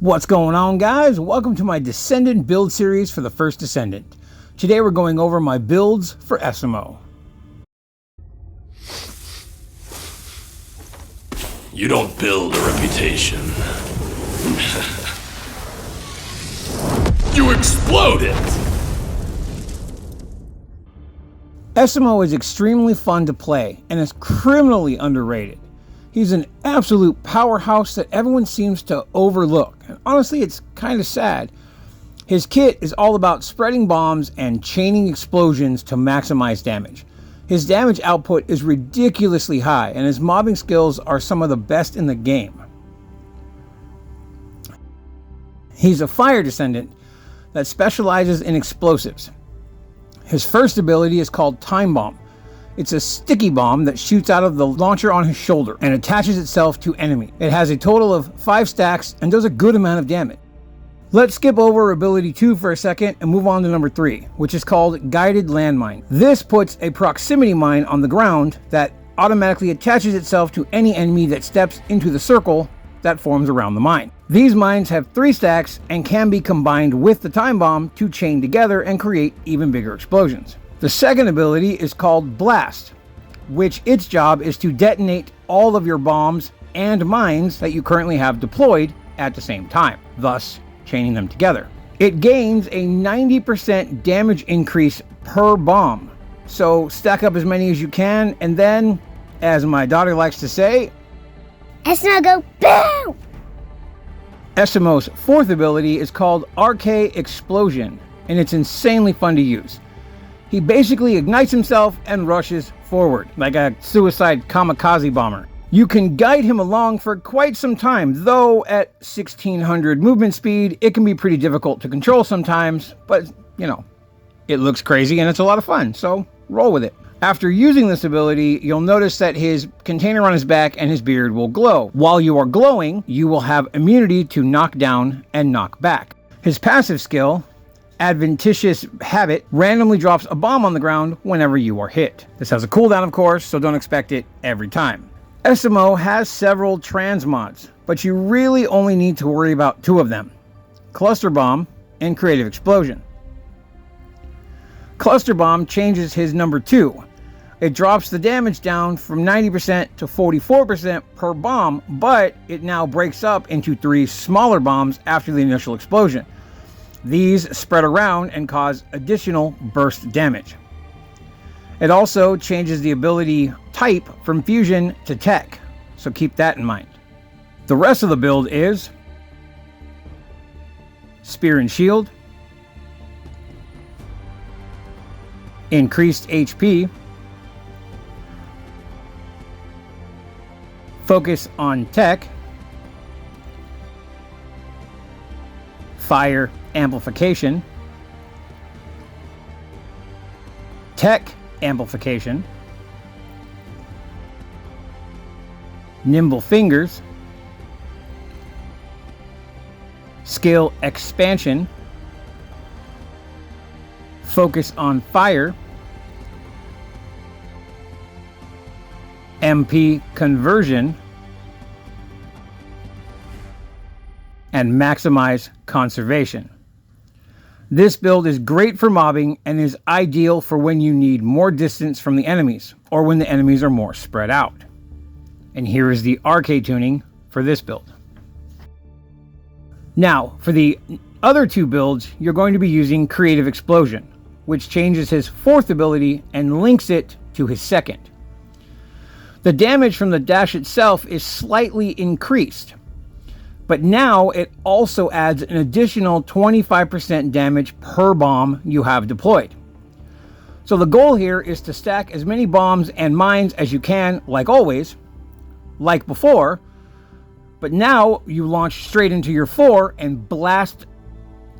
What's going on, guys? Welcome to my Descendant build series for the First Descendant. Today we're going over my builds for Esiemo. You don't build a reputation. You explode it! Esiemo is extremely fun to play and is criminally underrated. He's an absolute powerhouse that everyone seems to overlook, and honestly it's kind of sad. His kit is all about spreading bombs and chaining explosions to maximize damage. His damage output is ridiculously high, and his mobbing skills are some of the best in the game. He's a fire descendant that specializes in explosives. His first ability is called Time Bomb. It's a sticky bomb that shoots out of the launcher on his shoulder and attaches itself to enemy. It has a total of 5 stacks and does a good amount of damage. Let's skip over ability 2 for a second and move on to number 3, which is called Guided Landmine. This puts a proximity mine on the ground that automatically attaches itself to any enemy that steps into the circle that forms around the mine. These mines have 3 stacks and can be combined with the time bomb to chain together and create even bigger explosions. The second ability is called Blast, which its job is to detonate all of your bombs and mines that you currently have deployed at the same time, thus chaining them together. It gains a 90% damage increase per bomb, so stack up as many as you can, and then, as my daughter likes to say, Esiemo go BOOM! Esiemo's fourth ability is called RK Explosion, and it's insanely fun to use. He basically ignites himself and rushes forward, like a suicide kamikaze bomber. You can guide him along for quite some time, though at 1600 movement speed, it can be pretty difficult to control sometimes, but, you know, it looks crazy and it's a lot of fun, so roll with it. After using this ability, you'll notice that his container on his back and his beard will glow. While you are glowing, you will have immunity to knock down and knock back. His passive skill, Adventitious Habit, randomly drops a bomb on the ground whenever you are hit. This has a cooldown, of course, so don't expect it every time. Esiemo has several transmods, but you really only need to worry about 2 of them: Cluster Bomb and Creative Explosion. Cluster Bomb changes his number 2. It drops the damage down from 90% to 44% per bomb, but it now breaks up into 3 smaller bombs after the initial explosion. These spread around and cause additional burst damage. It also changes the ability type from fusion to tech, so keep that in mind. The rest of the build is Spear and Shield, increased HP, focus on tech, fire amplification, tech amplification, nimble fingers, skill expansion, focus on fire, MP conversion, and maximize conservation. This build is great for mobbing and is ideal for when you need more distance from the enemies, or when the enemies are more spread out. And here is the RK tuning for this build. Now, for the other 2 builds, you're going to be using Creative Explosion, which changes his 4th ability and links it to his 2nd. The damage from the dash itself is slightly increased, but now it also adds an additional 25% damage per bomb you have deployed. So the goal here is to stack as many bombs and mines as you can, like always, like before, but now you launch straight into your 4 and blast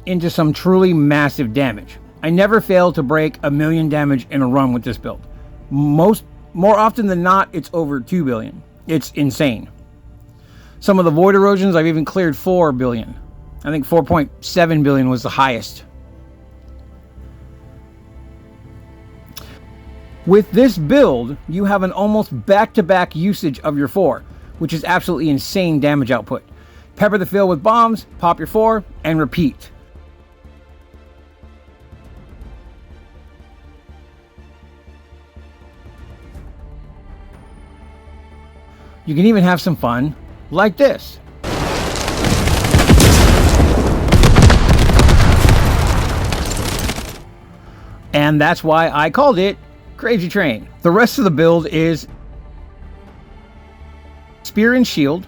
into some truly massive damage. I never fail to break 1 million damage in a run with this build. More often than not, it's over 2 billion. It's insane. Some of the void erosions, I've even cleared 4 billion. I think 4.7 billion was the highest. With this build, you have an almost back-to-back usage of your 4, which is absolutely insane damage output. Pepper the field with bombs, pop your 4, and repeat. You can even have some fun like this. And that's why I called it Crazy Train. The rest of the build is Spear and Shield,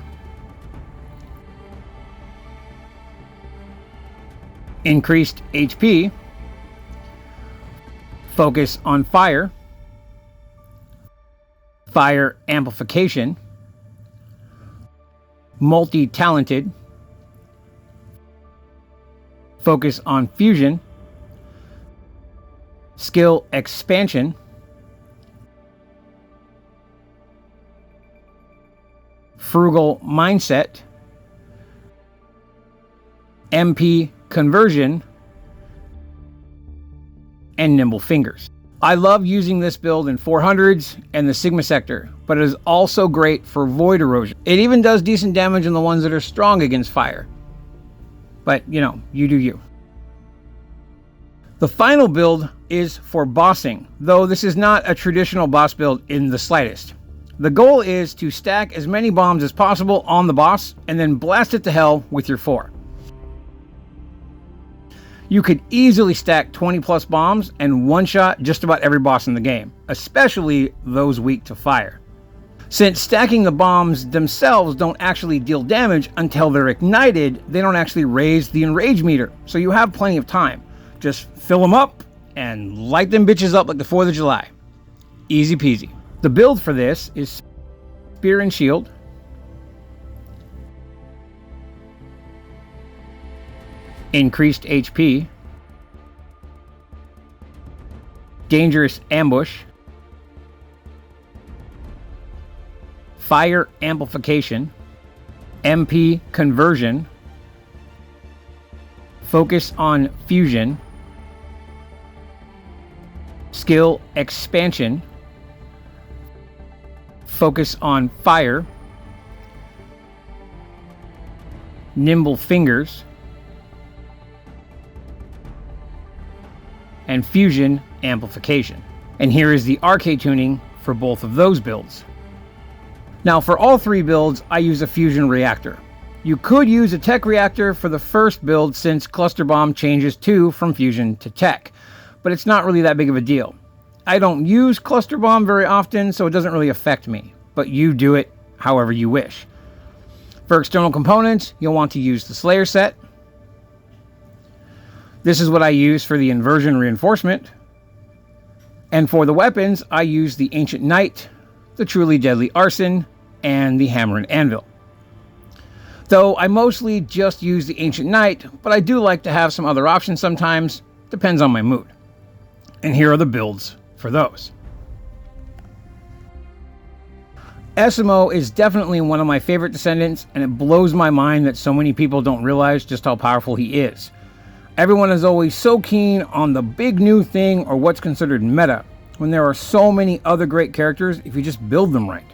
increased HP, focus on fire, fire amplification, multi-talented, focus on fusion, skill expansion, frugal mindset, MP conversion, and nimble fingers. I love using this build in 400s and the Sigma sector, but it is also great for void erosion. It even does decent damage on the ones that are strong against fire. But, you know, you do you. The final build is for bossing, though this is not a traditional boss build in the slightest. The goal is to stack as many bombs as possible on the boss and then blast it to hell with your 4. You could easily stack 20 plus bombs and one-shot just about every boss in the game, especially those weak to fire. Since stacking the bombs themselves don't actually deal damage until they're ignited, they don't actually raise the enrage meter, so you have plenty of time. Just fill them up and light them bitches up like the 4th of July. Easy peasy. The build for this is Spear and Shield, increased HP, dangerous ambush, fire amplification, MP conversion, focus on fusion, skill expansion, focus on fire, nimble fingers, and fusion amplification. And here is the arcade tuning for both of those builds. Now for all 3 builds, I use a fusion reactor. You could use a tech reactor for the first build since cluster bomb changes 2 from fusion to tech, but it's not really that big of a deal. I don't use cluster bomb very often, so it doesn't really affect me, but you do it however you wish. For external components, you'll want to use the Slayer set. This is what I use for the inversion reinforcement. And for the weapons, I use the Ancient Knight, the Truly Deadly Arson, and the Hammer and Anvil. Though I mostly just use the Ancient Knight, but I do like to have some other options sometimes, depends on my mood. And here are the builds for those. Esiemo is definitely one of my favorite Descendants, and it blows my mind that so many people don't realize just how powerful he is. Everyone is always so keen on the big new thing or what's considered meta, when there are so many other great characters if you just build them right.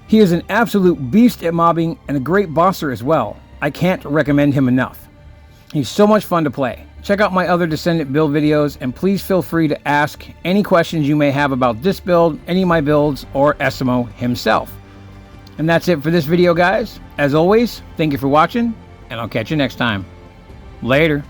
He is an absolute beast at mobbing and a great bosser as well. I can't recommend him enough. He's so much fun to play. Check out my other Descendant build videos, and please feel free to ask any questions you may have about this build, any of my builds, or Esiemo himself. And that's it for this video, guys. As always, thank you for watching, and I'll catch you next time. Later.